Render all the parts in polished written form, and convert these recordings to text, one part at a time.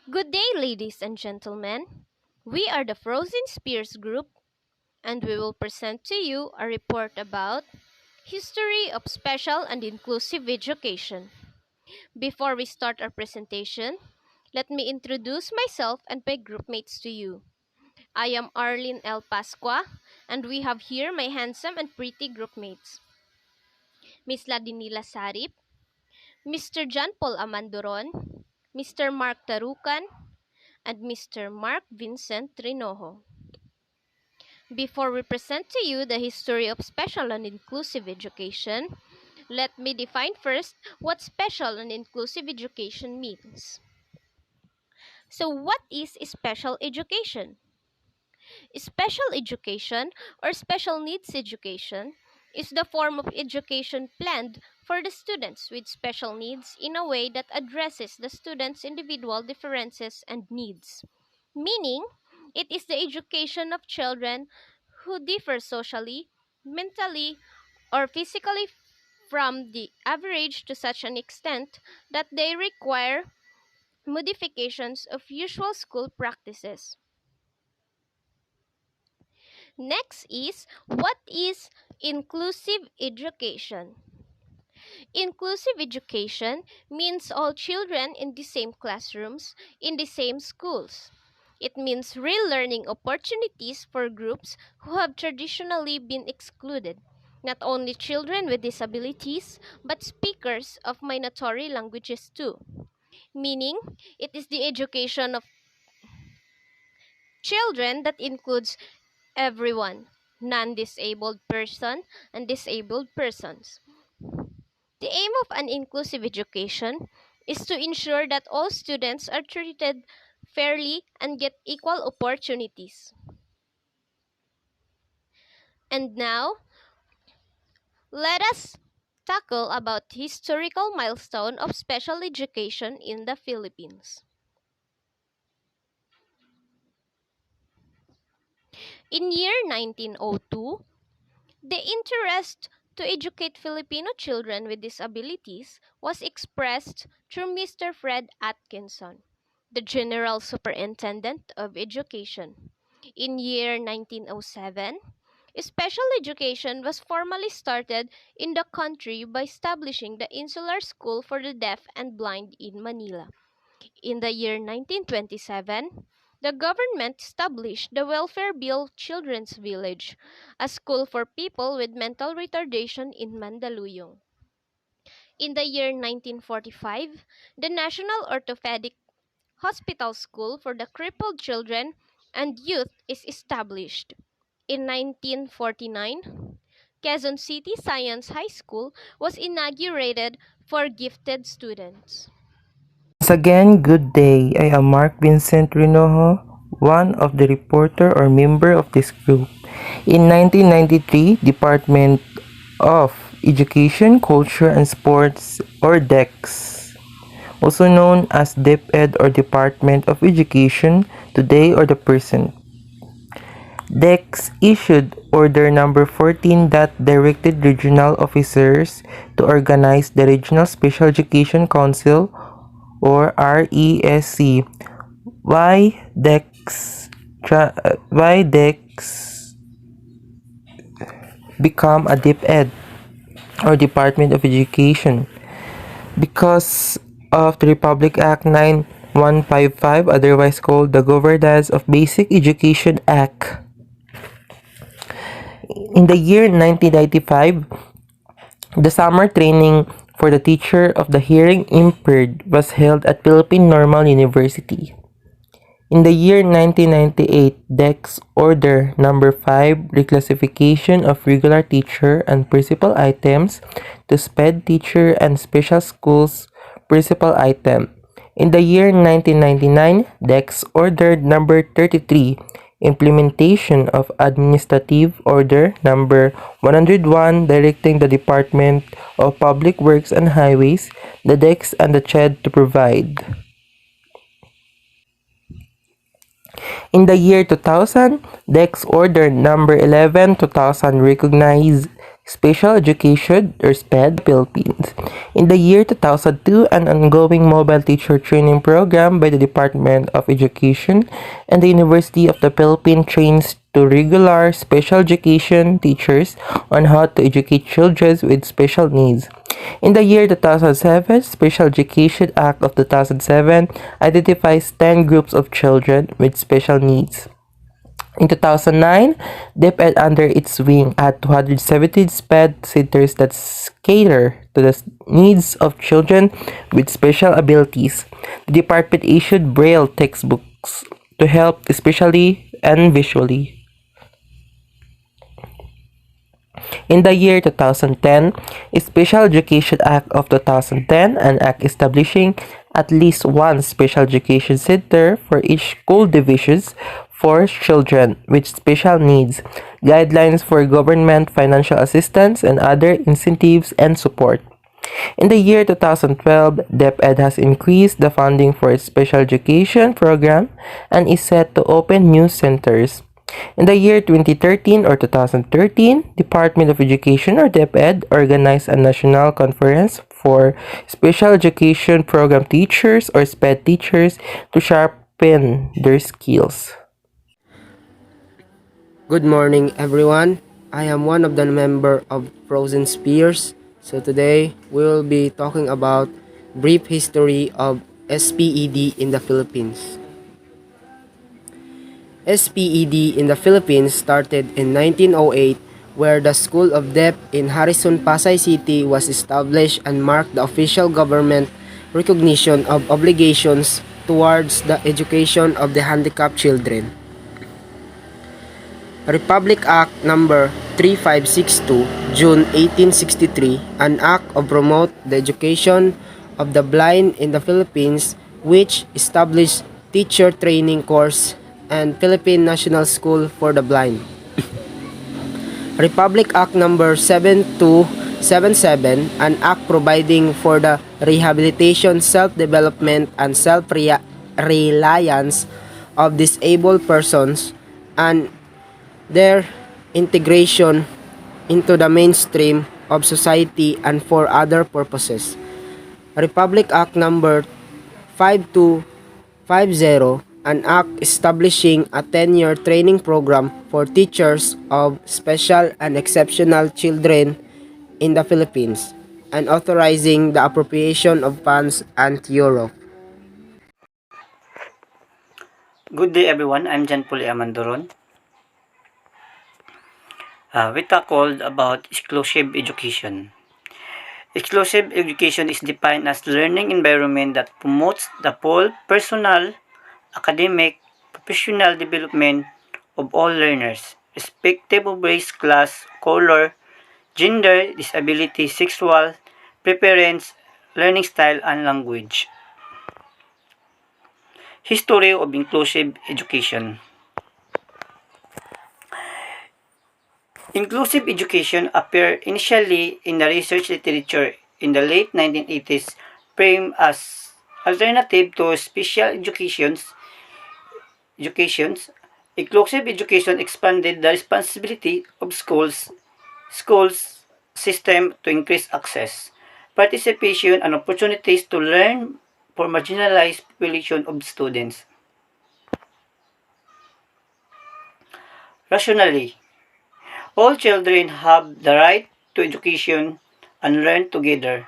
Good day, ladies and gentlemen. We are the Frozen Spears Group, and we will present to you a report about History of Special and Inclusive Education. Before we start our presentation, let me introduce myself and my groupmates to you. I am Arlene L. Pasqua, and we have here my handsome and pretty groupmates, Miss Ladinila Sarip, Mr. John Paul Amandoron, Mr. Mark Tarukan, and Mr. Mark Vincent Rinojo. Before we present to you the history of special and inclusive education, let me define first what special and inclusive education means. So, what is special education? Special education or special needs education is the form of education planned for the students with special needs in a way that addresses the students' individual differences and needs. Meaning, it is the education of children who differ socially, mentally, or physically from the average to such an extent that they require modifications of usual school practices. Next is what is inclusive education? Inclusive education means all children in the same classrooms, in the same schools. It means real learning opportunities for groups who have traditionally been excluded, not only children with disabilities, but speakers of minority languages too. Meaning, it is the education of children that includes everyone, non-disabled person and disabled persons. The aim of an inclusive education is to ensure that all students are treated fairly and get equal opportunities. And now, let us tackle about historical milestone of special education in the Philippines. In year 1902, the interest to educate Filipino children with disabilities was expressed through Mr. Fred Atkinson, the General Superintendent of Education. In year 1907, special education was formally started in the country by establishing the Insular School for the Deaf and Blind in Manila. In the year 1927, the government established the Welfare Bill Children's Village, a school for people with mental retardation in Mandaluyong. In the year 1945, the National Orthopedic Hospital School for the Crippled Children and Youth is established. In 1949, Quezon City Science High School was inaugurated for gifted students. Once again, good day. I am Mark Vincent Rinojo, one of the reporter or member of this group. In 1993, Department of Education, Culture and Sports or DEX, also known as DepEd or Department of Education today or the present. DEX issued Order Number 14 that directed regional officers to organize the Regional Special Education Council or RESC. Why DEX why DEX become a DepEd or Department of Education? Because of the Republic Act 9155, otherwise called the Governance of Basic Education Act. In the year 1995, the summer training for the teacher of the hearing impaired was held at Philippine Normal University. In the year 1998, DEX Order Number 5 Reclassification of Regular Teacher and Principal Items to SPED Teacher and Special Schools Principal Item. In the year 1999, DEX Order Number 33 Implementation of Administrative Order Number 101 directing the Department of Public Works and Highways, the DEX and the CHED to provide. In the year 2000, DEX Order Number 11-2000 recognized Special Education or SPED Philippines. In the year 2002, an ongoing mobile teacher training program by the Department of Education and the University of the Philippines trains to regular special education teachers on how to educate children with special needs. In the year 2007, Special Education Act of 2007 identifies 10 groups of children with special needs. In 2009, DepEd under its wing had 270 SPED centers that cater to the needs of children with special abilities. The department issued Braille textbooks to help especially and visually. In the year 2010, a Special Education Act of 2010, an act establishing at least one special education center for each school divisions for children with special needs, guidelines for government financial assistance and other incentives and support. In the year 2012, DepEd has increased the funding for its special education program and is set to open new centers. In the year 2013 or 2013, Department of Education or DepEd organized a national conference for special education program teachers or SPED teachers to sharpen their skills. Good morning, everyone. I am one of the member of Frozen Spears. So today we will be talking about brief history of SPED in the Philippines. SPED in the Philippines started in 1908, where the School of Dep in Harrison, Pasay City was established and marked the official government recognition of obligations towards the education of the handicapped children. Republic Act Number 3562, June 1863, an act of promote the education of the blind in the Philippines, which established teacher training course and Philippine National School for the Blind. Republic Act Number 7277, an act providing for the rehabilitation, self-development, and self-reliance of disabled persons and their integration into the mainstream of society and for other purposes. Republic Act Number 5250, an act establishing a 10-year training program for teachers of special and exceptional children in the Philippines and authorizing the appropriation of funds and euro. Good day everyone, I'm Jan Puli Amandoron. We tackled about exclusive education. Exclusive education is defined as learning environment that promotes the full personal, academic, professional development of all learners, irrespective of race, class, color, gender, disability, sexual preference, learning style, and language. History of inclusive education. Inclusive education appeared initially in the research literature in the late 1980s, framed as alternative to special educations. Inclusive education expanded the responsibility of schools system to increase access, participation, and opportunities to learn for marginalized population of students. Rationally, all children have the right to education and learn together.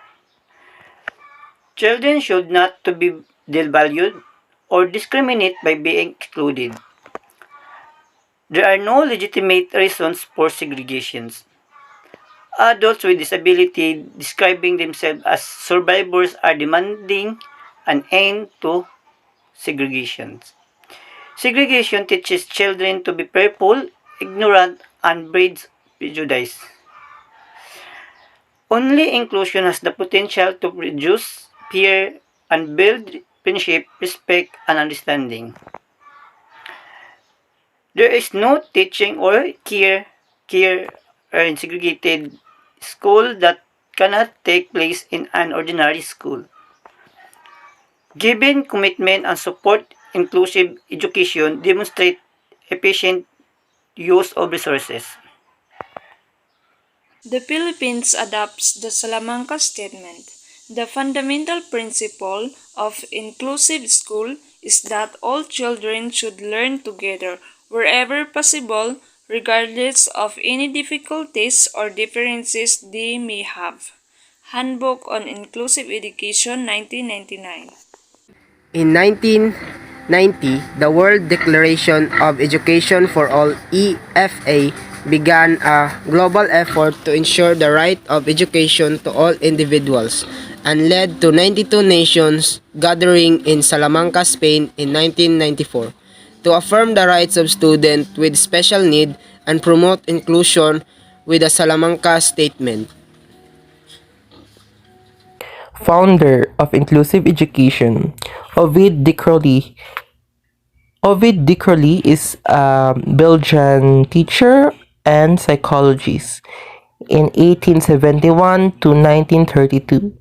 Children should not to be devalued or discriminated by being excluded. There are no legitimate reasons for segregations. Adults with disability describing themselves as survivors are demanding an end to segregation. Segregation teaches children to be fearful, ignorant, and breeds prejudice. Only inclusion has the potential to reduce fear and build friendship, respect, and understanding. There is no teaching or care in segregated school that cannot take place in an ordinary school. Given commitment and support, inclusive education demonstrate efficient use of resources. The Philippines adopts the Salamanca Statement. The fundamental principle of inclusive school is that all children should learn together wherever possible, regardless of any difficulties or differences they may have. Handbook on Inclusive Education 1999. In 1990, the World Declaration of Education for All (EFA) began a global effort to ensure the right of education to all individuals and led to 92 nations gathering in Salamanca, Spain in 1994 to affirm the rights of students with special need and promote inclusion with the Salamanca Statement. Founder of Inclusive Education, Ovid de Crowley. Ovid de Crowley is a Belgian teacher and psychologist in 1871 to 1932.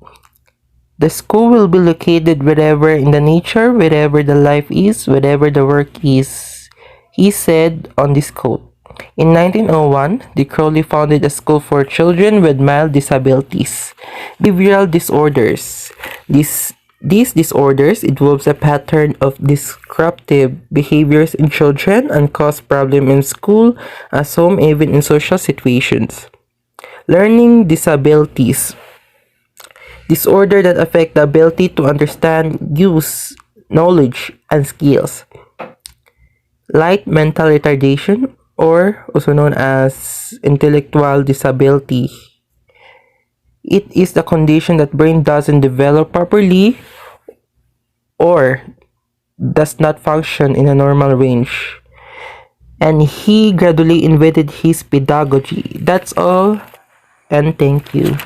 The school will be located wherever in the nature, wherever the life is, wherever the work is, he said on this quote. In 1901, De Crowley founded a school for children with mild disabilities, behavioral disorders. These disorders involves a pattern of disruptive behaviors in children and cause problems in school, at home, even in social situations. Learning disabilities, disorder that affect the ability to understand, use knowledge and skills. Light mental retardation, or also known as intellectual disability. It is the condition that brain doesn't develop properly or does not function in a normal range. And he gradually invented his pedagogy. That's all, and thank you.